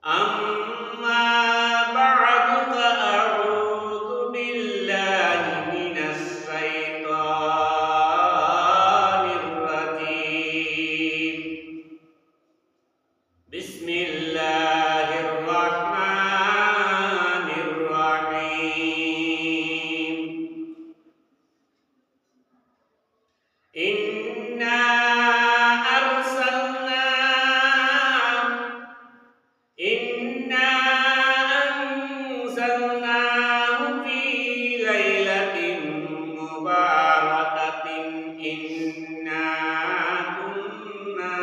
أما بعد فأعوذ بالله من الشيطان الرجيم بسم الله الرحمن الرحيم إنا أرسلنا إنا أنزلناه في ليلة مباركة إنا كنا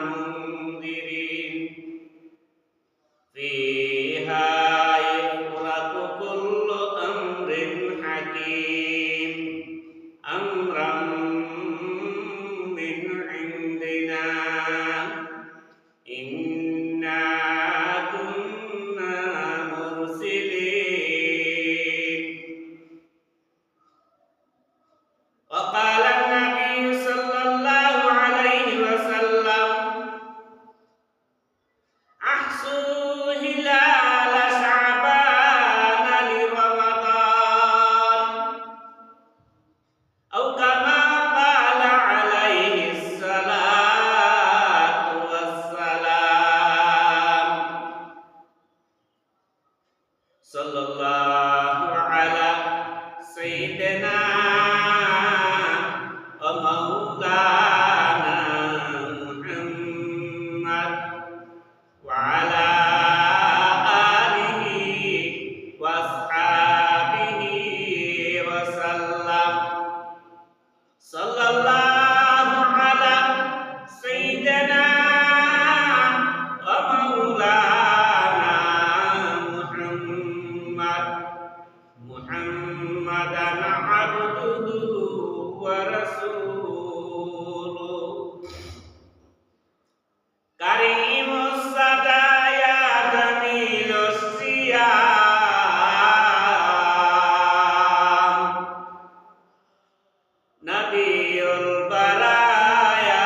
منذرين فيها يفرق كل أمر حكيم أمرا من عندنا إنا كنا مرسلين وقال النبي صلى الله عليه وسلم أحصوا هلال شعبان لرمضان أو كما قال عليه الصلاة والسلام صلى الله على سيدنا ومولانا محمد وعلى آله وأصحابه وسلم صلى الله على سيدنا ومولانا محمدا عبده ورسوله كريم السدايا جميل الصيام نبي البرايا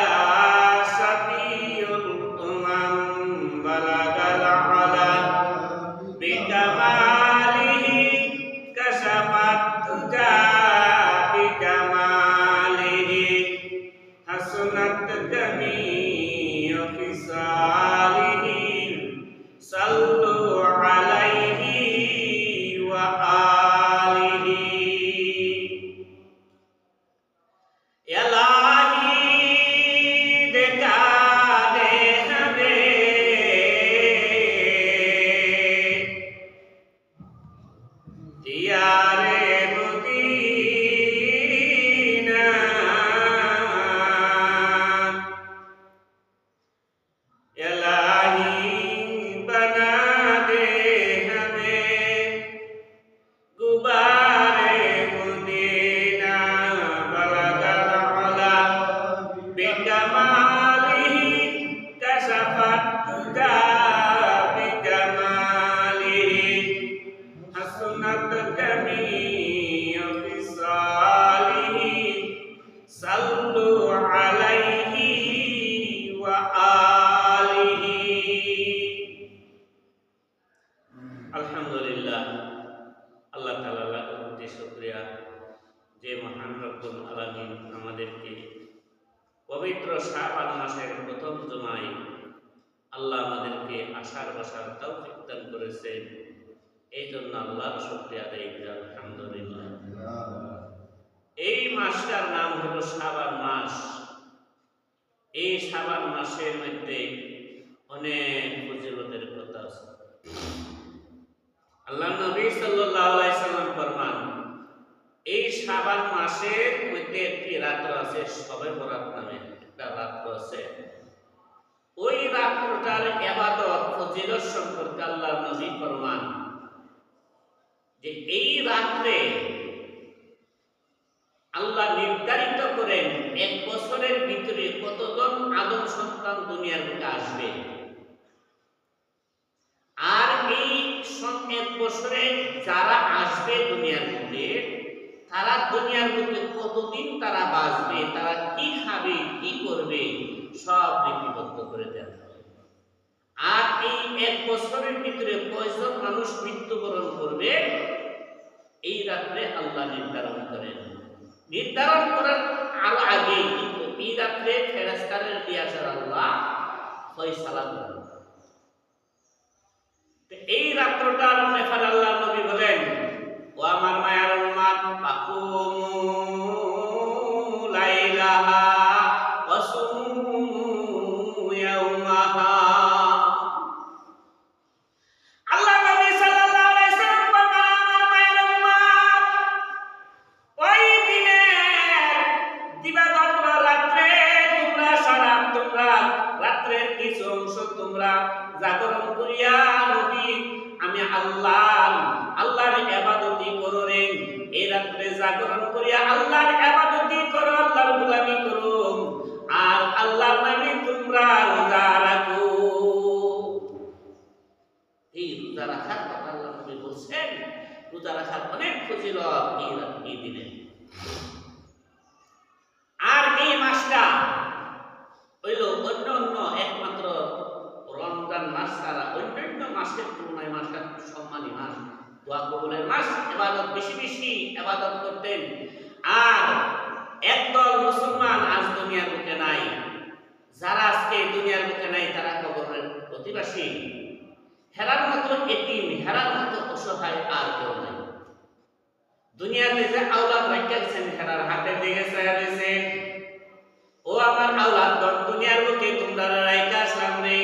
شفيع الأمم بلغ العلا بكماله كشف الدجى بكماله حسنت جميع خصاله صلوا عليه وآله इलाही दिखा दे हमें यारे मदीना इलाही बना दे हमें गुबारे मदीना बलगल अला बिकमालिही कशफत तुजा बिकमालिही हसनत जमीअ फिसालिही सल्लु अलैहि व आलिही अल्हम्दुलिल्लाह আল্লাহ তাআলা লাখ কোটি শুকরিয়া যে মহান রব্বুল আলামিন আমাদেরকে পবিত্র শাবান মাসের প্রথম জুমায় আল্লাহ আমাদেরকে আশার বসার তৌফিক দান করেছেন। এই জন্য আল্লাহর শুকরিয়া আদায় করি আলহামদুলিল্লাহ। এই মাসটার নাম হলো শাবান মাস। এই শাবান মাসের মধ্যে অনেক ফজিলতের কথা আছে। আল্লাহ নবী সাল্লাল্লাহু আলাইহি সাল্লাম ফরমান এই শাবান মাসের মধ্যে একটি রাত্র আছে শবে বরাত নামে একটা রাত্র আছে। ওই রাত্রটার ইবাদত ফজিলত সম্পর্কে আল্লাহ নবী ফরমান যে এই রাত্রে আল্লাহ নির্ধারিত করেন এক বছরের ভিতরে কতজন আদম সন্তান দুনিয়ার বুকে আসবে, আর এই এক বছরে যারা আসবে দুনিয়ার বুকে তারা দুনিয়ার বুকে কতদিন তারা বাঁচবে, তারা কি খাবে কি করবে সব লিপিবদ্ধ করে দেওয়া হবে। আর এই 1 বছরের ভিতরে কয়জন মানুষ মৃত্যুবরণ করবে এই রাত্রে আল্লাহ নির্ধারণ করেন। নির্ধারণ করার আরো আগে কিন্তু এই রাত্রে ফেরেশতাদের দিয়ে আসার আল্লাহ ফয়সালা করেন। এই রাত্রটার ব্যাপারে আল্লাহ নবী বলেন, ও আমার মায়ার উম্মত, ফাকুমু লাইলাহা ওয়া সুমু ইয়াওমাহা। আল্লাহ নবী সাল্লাল্লাহু আলাইহি সাল্লাম বলেন, আমার মায়ার উম্মত, ওই দিনের দিবাগত রাত্রে তোমরা রাত্রের কিছু অংশ তোমরা জাগরণ করিয়া নবী আমি আল্লাহর ইবাদতি করো রে। এই রাত্রে জাগরণ করিয়া আল্লাহর ইবাদতি করো, আল্লাহর গোলামি করো, আর আল্লাহর নামে তোমরা রোজা রাখো। এই রোজা রাখার কথা আল্লাহ নবী বলছেন। রোজা রাখার অনেক ফজিলত এই দিনে। আর এই মাসটা হইল অন্য একমাত্র রমজান মাস ছাড়া অন্যান্য মাসের তুলনায় মাসটা সম্মানী মাস, দোয়া কবুলের মাস, ইবাদত বেশি বেশি ইবাদত করতেন। আর একদল মুসলমান আজ দুনিয়ার বুকে নাই। যারা আজকে দুনিয়ার বুকে নাই তারা কবরের অধিবাসী। হেরার মতো এতিম, হেরার মতো অসহায় আর কেউ নাই। দুনিয়াতে যে আওলাদ রাখিয়া গেছেন হেরার হাতে লেগে ছায়া রয়েছে। ও আমার আওলাদগণ, দুনিয়ার বুকে তোমরা রাইখা আসলাম রে।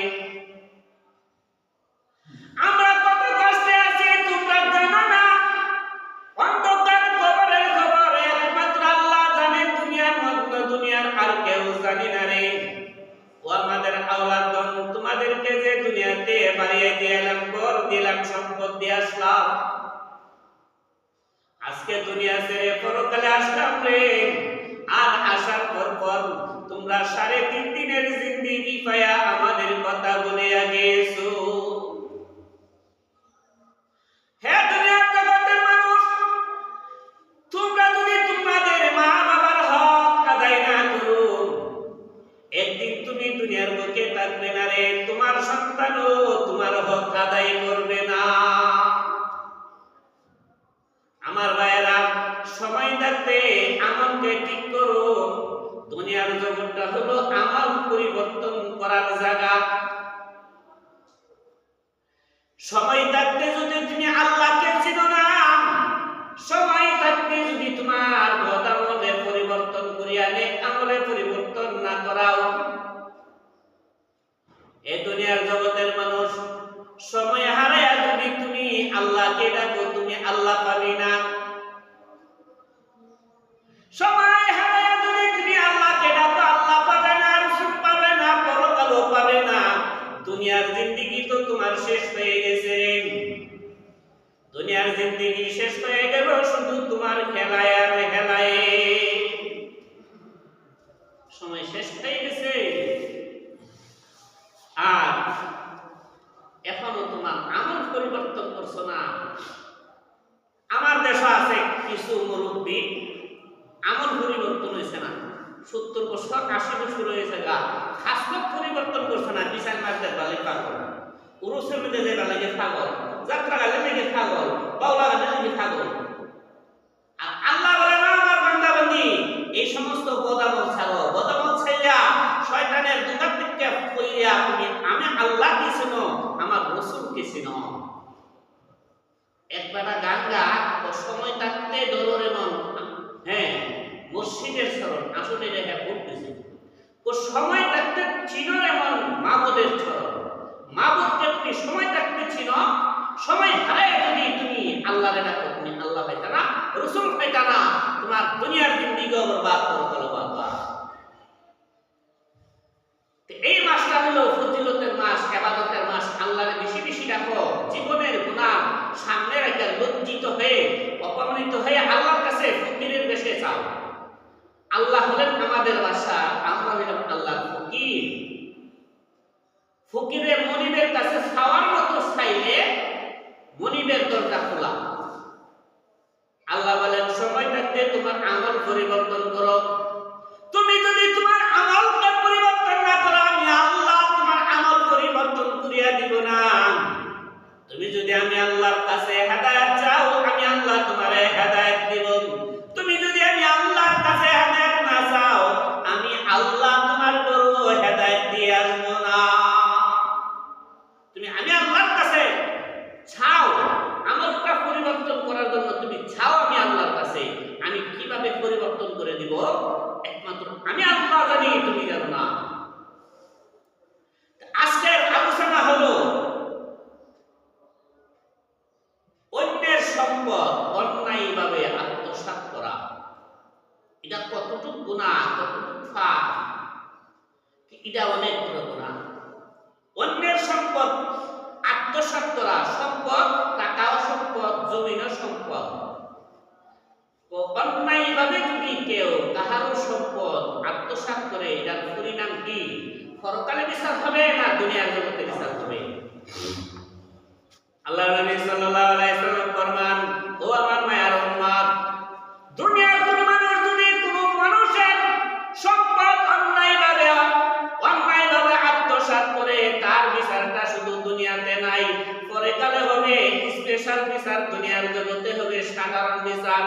আমরা কত কষ্টে আছি তোমরা জানো না। অন্ধকার কবরের খবর একমাত্র আল্লাহ জানেন, দুনিয়ার আর কেউ জানি না রে। ও আমাদের আওলাদগণ, তোমাদেরকে যে দুনিয়াতে বাড়িয়ে দিলাম, ঘর দিলাম, সম্পদ দিয়ে আসলাম, আজকে দুনিয়া ছেড়ে পরকালে আসলাম রে। আর আসার পর তোমরা 3.5 দিনের জিন্দেগি পায়া আমাদের কথা বলে গেছো। হে দুনিয়ার জগতের মানুষ, তোমরা যদি তোমাদের মা বাবার হক আদায় না করো, একদিন তুমি দুনিয়ার বুকে থাকবে না রে। তোমার সন্তানও তোমার হক আদায় করবে না। আমার ভাইয়েরা, সময় থাকতে আমলকে ঠিক করো। দুনিয়ার জগৎটা হলো আমল পরিবর্তন করার জায়গা। সময় থাকতে যদি তুমি আল্লাহকে চিনো না, সময় থাকতে যদি তোমার বদ আমলে পরিবর্তন করিয়া নেক আমলে পরিবর্তন না করাও, এই দুনিয়ার জগতের মানুষ সময় হারায়া যদি তুমি আল্লাহকে ডাকো, তুমি আল্লাহ পাবি না। সময় হারায়া যদি তুমি আল্লাহকে ডাকো, আল্লাহ পাবে না, রাসূল পাবে না, পরকালও পাবে না। দুনিয়ার জিন্দেগি তো তোমার শেষ হয়ে গেছে। দুনিয়ার জিন্দেগি শেষ হয়ে গেল শুধু তোমার খেলায় আর খেলায়। সময় শেষ হয়ে গেছে, আর এখনো তোমার আমল পরিবর্তন করছো না। আমার দেশে আছে কিছু মুরব্বী, আমল পরিবর্তন হয়েছে না। 70 বছর 80 বছর হয়েছে গা, খাসলত পরিবর্তন করছে না। বিশাল মাসের বালি পাগল, উরুসের মধ্যে যে বালিকে পাগল, যাত্রা গালে নাকি পাগল, বাউলা গালে নাকি পাগল। আর আল্লাহ বলে না, আমার বান্দা বান্দি এই সমস্ত বদামল ছাড়ো। বদামল ছাইয়া শয়তানের দুকার থেকে কইয়া তুমি আমি আল্লাহকে চিনো, আমার রাসূলকে চিনো। একবারটা গান গা ও সময় থাকতে দররে মন, হ্যাঁ মসজিদের স্মরণ আসলে রেখা করতেছে। ও সময় থাকতে চিনো এমন মাবুদের স্মরণ। মাবুদকে তুমি সময় থাকতে চিনো, সময় হারায় যদি তুমি আল্লাহর ডাকো, তুমি আল্লাহ পাইতা না, রাসূল পাইতা না, তোমার দুনিয়ার জিন্দেগি বরবাদ করলো বাবা। এই মাসটা হলো ফজিলতের মাস, ইবাদতের মাস। আল্লাহরে বেশি বেশি ডাকো, জীবনের গুনাহ সামনে রেখে লজ্জিত হয়ে অপমানিত হয়ে আল্লাহর কাছে ফকিরের বেশে চাও। আল্লাহ হলেন আমাদের বাদশা, আমরা হইলাম আল্লাহর ফকির। ফকিরের মনিবের কাছে চাওয়ার মতো চাইলে মনিবের দরজা খোলা। আল্লাহ বলেন সময় থাকতে তোমার আমল পরিবর্তন করো। তুমি যদি তোমার আমলটা পরিবর্তন না করো, আমি আল্লাহ তোমার আমল পরিবর্তন করিয়া দিব না। তুমি যদি আমি আল্লাহর কাছে হেদায়েত চাও, আমি আল্লাহ তোমারে হেদায়েত দিব। তুমি যদি আমি আল্লাহর কাছে হেদায়েত না চাও, আমি আল্লাহ তোমার বড় হেদায়েত দিয়ে আসবো না। তুমি আমি আল্লাহর কাছে চাও, আমলটা পরিবর্তন করার জন্য তুমি চাও আমি আল্লাহর কাছে, আমি কিভাবে পরিবর্তন করে দিব একমাত্র আমি আল্লাহ জানি, তুমি জানো না। আজকের আলোচনা হলো অন্যের সম্পদ অন্যায়ভাবে আত্মসাৎ করা। এটা কতটুকু গুনাহ, কতটুকু পাপ, এটা অনেক বড় গুনাহ। অন্যের সম্পদ আত্মসাৎ করা, সম্পদ টাকাও সম্পদ, জমিনও সম্পদ। অন্যায়ভাবে যদি কেউ কাহারও সম্পদ আত্মসাৎ করে, এটার পরিণাম কি? পরকালে বিচার হবে না দুনিয়ার জগতে বিচার হবে? আল্লাহর নবী সাল্লাল্লাহু আলাইহি ওয়াসাল্লাম ফরমান, ও আমার মায়ের উম্মত, দুনিয়ার কোন মানুষ যদি কোন মানুষের সম্পদ অন্যায়ভাবে আত্মসাৎ করে, তার বিচারটা শুধু দুনিয়াতে নাই, পরকালে হবে স্পেশাল বিচার, দুনিয়ার জগতে হবে সাধারণ বিচার।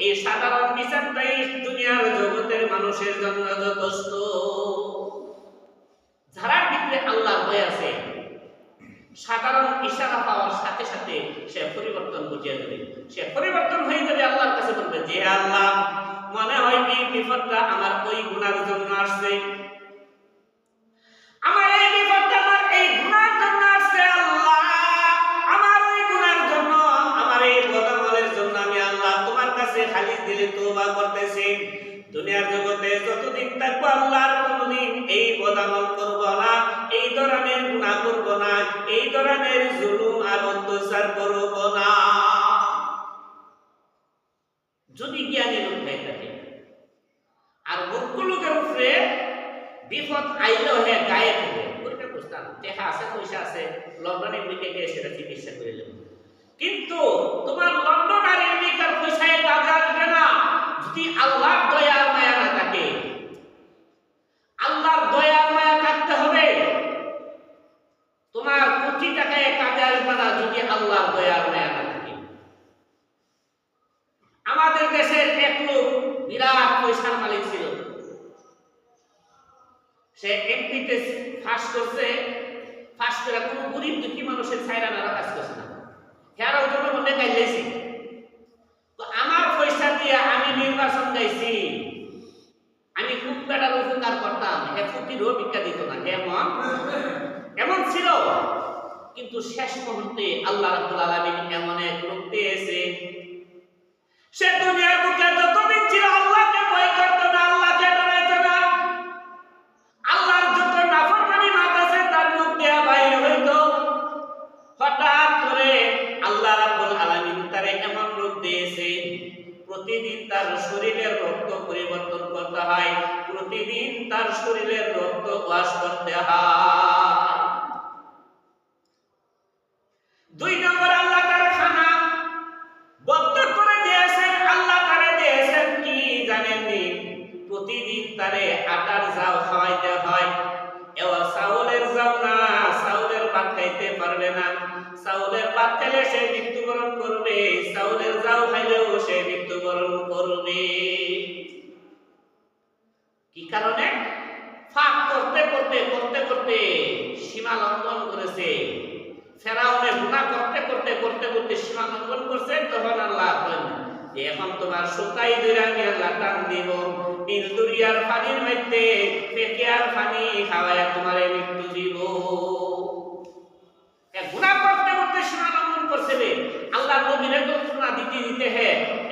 এই সাধারণ বিচারটাই দুনিয়ার জগতের মানুষের জন্য যথেষ্ট। যারা ভিতরে আল্লাহর ভয় আছে, সাধারণ ইশারা পাওয়ার সাথে সাথে সে পরিবর্তন ঘটিয়ে যাবে, সে পরিবর্তন হয়ে যাবে। আল্লাহর কাছে বলবে, যে আল্লাহ, মনে হয় এই বিপদটা আমার ওই গুনার জন্য আসছে, আমার এই বিপদটা আমার এই গুনার জন্য আসছে। আল্লাহ, আমার এই গুনার জন্য, আমার এই বদআমলের জন্য আমি আল্লাহ তোমার কাছে খালিস দিলে তওবা করতেছি। দুনিয়ার জগতে যতদিন থাকবো আল্লাহর কোনদিন এই বদআমল করব না, এই ধরনের গুনাহ করব না, এই ধরনের জুলুম আর অত্যাচার করব না। যদি জ্ঞানী লোক হয়ে থাকে। আর মূর্খ লোকের উপরে বিপদ আইলেও হে গায়ে থাকে, ওইটা বুঝতাম, টাকা আছে, পয়সা আছে, লন্ডন আমেরিকা গিয়ে সেটা চিকিৎসা করে নেব। কিন্তু তোমার লন্ডন আর আমেরিকার পয়সায় কাজে আসবে না যদি আল্লাহর দয়া আর মায়া না থাকে। আল্লাহর দয়া আর মায়া থাকতে হবে। তোমার কোটি টাকায় কাজে আসবে না যদি আল্লাহর দয়া আর মায়া না থাকে। আমাদের দেশের এক লোক বিরাট পয়সার মালিক ছিল, সে এমপিতে ফাঁস করছে, ফাঁস করে কোনো গরিব দুঃখী মানুষের ছাইরা নারা কাজ করছে না, হেরাও জন্য মনে গাইলেছি। তো আমার পয়সা দিয়ে আমি নির্বাচন গাইছি, আমি খুব বেটার উপকার করতাম, হে ফকিরও ভিক্ষা দিত না, এমন ছিল। কিন্তু শেষ মুহূর্তে আল্লাহ রাব্বুল আলামিন এমন এক লোক দিয়েছে, সে দুনিয়ার বুকে যতদিন ছিল আল্লাহকে ভয় করত না, আল্লাহকে ডরাইত না, আল্লাহর যত নাফরমানি মাত আছে তার মুখ দিয়ে বাইর হইত। হঠাৎ করে আল্লাহ রাব্বুল আলামিন তারে এমন রূপ দিয়েছে, প্রতিদিন তার শরীরের রক্ত পরিবর্তন করতে হয়, প্রতিদিন তার শরীরের রক্ত ওয়াশ করতে হয়। 2 নম্বর, আল্লাহ তার খানা বদ্ধ করে দিয়েছেন। আল্লাহ তারে দিয়েছেন কি জানেননি? প্রতিদিন তারে আটার জাউ খাওয়াইতে হয়। এও চাউলের জাউ না, চাউলের ভাত খাইতে পারবে না, চাউলের ভাত খেলে সে মৃত্যুবরণ করবে, চাউলের জাউ খাইলেও সে মৃত্যুবরণ করবে। কি কারণে? পাপ করতে করতে করতে করতে সীমা লঙ্ঘন করেছে। ফেরাউনে গুনাহ করতে করতে করতে করতে সীমা লঙ্ঘন করছে। তখন আল্লাহ বলেন, এখন তোমার সুতাই ধরে আমি আল্লাহ টান দিব, নীল দরিয়ার পানির মধ্যে পেকিয়ার পানি খাওয়ায় তোমারে মৃত্যু দিব। গুনাহ করতে করতে সীমা লঙ্ঘন করছে, আল্লাহ নবীরে যন্ত্রণা দিতে দিতে হে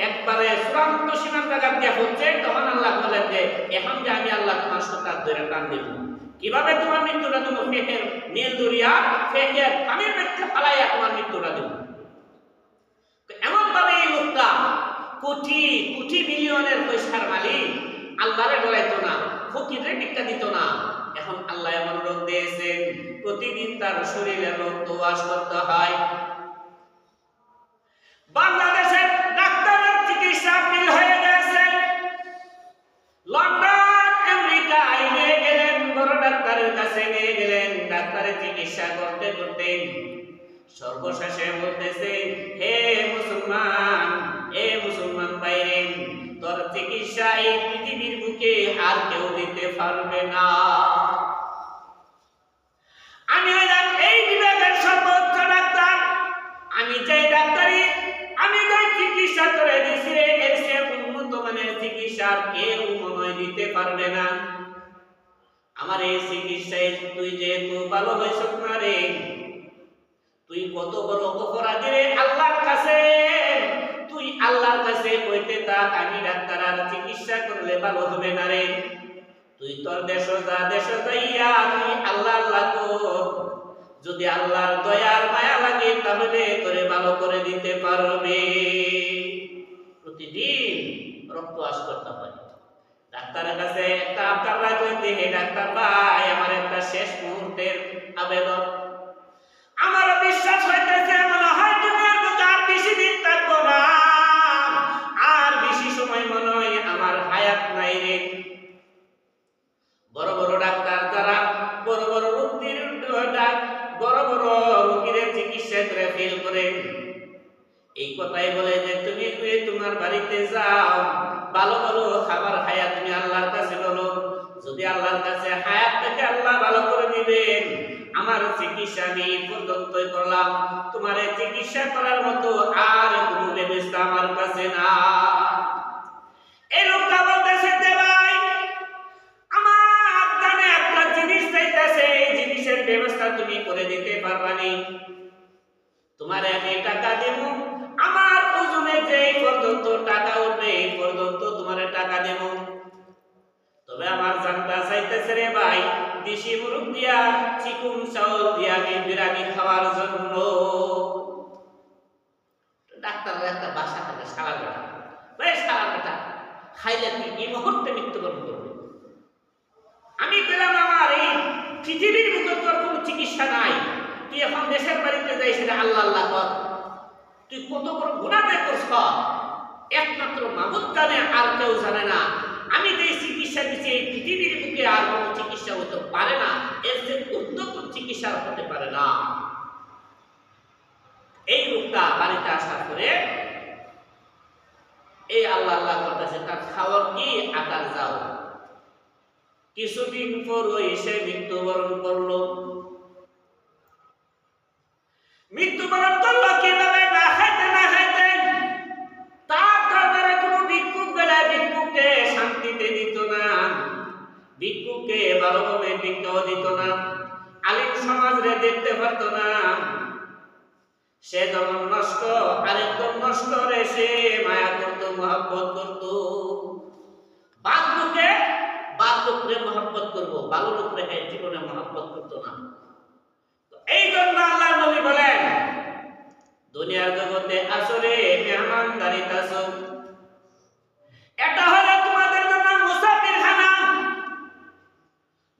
একবারে চূড়ান্ত সীমার জায়গা দিয়ে হচ্ছে। তখন আল্লাহ বলেন যে এখন যে আমি আল্লাহ তোমার সুতার ধরে টান দিব। কিভাবে তোমার মৃত্যুটা দেবো? ফেকের নীল দরিয়া ফেকের পানির মধ্যে ফালাইয়া তোমার মৃত্যুটা দেব। এমন ভাবে এই লোকটা কোটি কোটি মিলিয়নের পয়সার মালিক, আল্লাহরে ডরাইতো না, ফকিরে ভিক্ষা দিত না। এখন আল্লাহ এমন রোগ দিয়েছেন, প্রতিদিন তার শরীরে রক্ত ওয়াশ করতে হয়। বাংলাদেশের ডাক্তারের চিকিৎসা ফিল হয়ে গেছে, লন্ডন আমেরিকায় নিয়ে গেলেন, বড় ডাক্তারের কাছে নিয়ে গেলেন, ডাক্তারের চিকিৎসা করতে করতে সর্বশেষে বলতেছে, হে মুসলমান, এ মুসলমান ভাইরে, তোর চিকিৎসা এই পৃথিবীর বুকে আর কেউ দিতে পারবে না। আমি হইলাম এই বিভাগের সর্বোচ্চ ডাক্তার। আমি যে ডাক্তারি, আমি যে চিকিৎসা করে দিছি রে, এর চেয়ে উন্নত মানের চিকিৎসা কেউ মনে দিতে পারবে না। আমার এই চিকিৎসায় তুই যেহেতু ভালো হয়েছ না রে, তুই কত বড় অপরাধী রে আল্লাহর কাছে। তুই আল্লাহর কাছে কইতে থাক, আমি ডাক্তার আর চিকিৎসা করলে ভালো হবে না রে। তুই তোর দেশ যা, দেশ যাইয়া তুই আল্লাহ আল্লাহ কর। যদি আল্লাহর দয়ার মায়া লাগে তাহলে তোরে ভালো করে দিতে পারবে। প্রতিদিন রক্ত আশ করতে হয় ডাক্তারের কাছে। একটা আবদার রাখলে, হে ডাক্তার ভাই, আমার একটা শেষ মুহূর্তের আবেদন। আমার বিশ্বাস হইতেছে মনে হয় দুনিয়ার বুকে আর বেশি দিন থাকবো না, আর বেশি সময় মনে হয় আমার হায়াত নাই রে। বড় বড় ডাক্তার যারা বড় বড় রোগীর বড় বড় রোগীর চিকিৎসা করে ফেল করেন, এই কথাই বলে যে তুমি তোমার বাড়িতে যাও, ভালো ভালো খাবার খায়া তুমি আল্লাহর কাছে বলো। যদি আল্লাহর কাছে হায়াত থেকে আল্লাহ ভালো করে দিবেন, আমার চিকিৎসা আমি পর্যন্তই করলাম, তোমার চিকিৎসা করার মতো আর কোনো ব্যবস্থা আমার কাছে না। এই লোকটা বলতেছে যে ভাই, আমার জানে একটা জিনিস চাইতেছে, এই জিনিসের ব্যবস্থা তুমি করে দিতে পারবানি। তোমার আমি টাকা দেব, আমার ওজনে যে পর্যন্ত টাকা উঠবে এই পর্যন্ত তোমার টাকা দেব। তবে আমার জানটা চাইতেছে রে ভাই, দেশি মুরগ দিয়া, চিকুন চাউল দিয়া আমি বিরিয়ানি খাওয়ার জন্য। ডাক্তারের একটা বাসা থাকে, সারা বেটা ভাই, সারা বেটা খাইলে তুই এই মুহূর্তে মৃত্যুবরণ করবে। আমি পেলাম আমার এই পৃথিবীর বুকে তোর কোনো চিকিৎসা নাই, তুই এখন দেশের বাড়িতে যাই, সেটা আল্লাহ আল্লাহ কর। তুই কত বড় গুনাহ করছ, একমাত্র মাবুদ জানে, আর কেউ জানে না। আমি যে চিকিৎসা দিচ্ছি এই পৃথিবীর বুকে আর কোনো চিকিৎসা হতে পারে না, এর যে উন্নত চিকিৎসা হতে পারে না। এই লোকটা বাড়িতে আসার পরে এই আল্লাহ আল্লাহ করতেছে, তার খাওয়ার কি আকার যাও। কিছুদিন পর এসে মৃত্যুবরণ করলো। মৃত্যুবরণ করলো কিভাবে? না খাইতে না খাইতে তার দরবারে কোনো ভিক্ষুক গেলে ভিক্ষুককে শান্তিতে দিত না, ভিক্ষুককে ভালোভাবে ভিক্ষাও দিত না, আলিম সমাজরে দেখতে পারত না। সে যেমন নষ্ট, আরেকদম নষ্ট রে সে মায়া করত, মহব্বত করত। বাদ লোকরে মহব্বত করবো, ভালো লোকরে জীবনে মহব্বত করতো না। এই জন্য আল্লাহ নবী বলেন, দুনিয়ার জগতে আসলে মেহমানদারিতে আসো, এটা হলো তোমাদের জন্য মুসাফির খানা।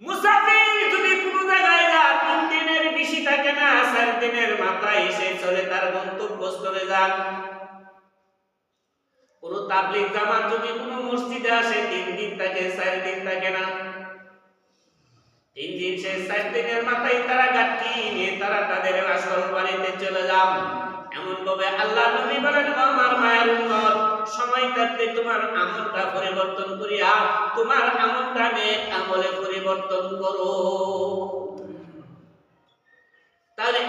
মুসাফির যদি কোনো জায়গায় যায় 3 দিনের বেশি থাকে না, 4 দিনের মাথায় এসে চলে তার গন্তব্যস্থলে যান। কোন তাবলীগ জামাত যদি কোনো মসজিদে আসে 3 দিন থাকে, 4 দিন থাকে না। 3 দিন সে 4 দিনের মাথায় তারা গাঠি নিয়ে তারা তাদের আসল বাড়িতে চলে যান। এমন ভাবে আল্লাহ নবী বলেন, আমার মায়ের উম্মত, সময় থাকতে তোমার আমলটা পরিবর্তন করিয়া তোমার আমলটা নেক আমলে পরিবর্তন করো। তাহলে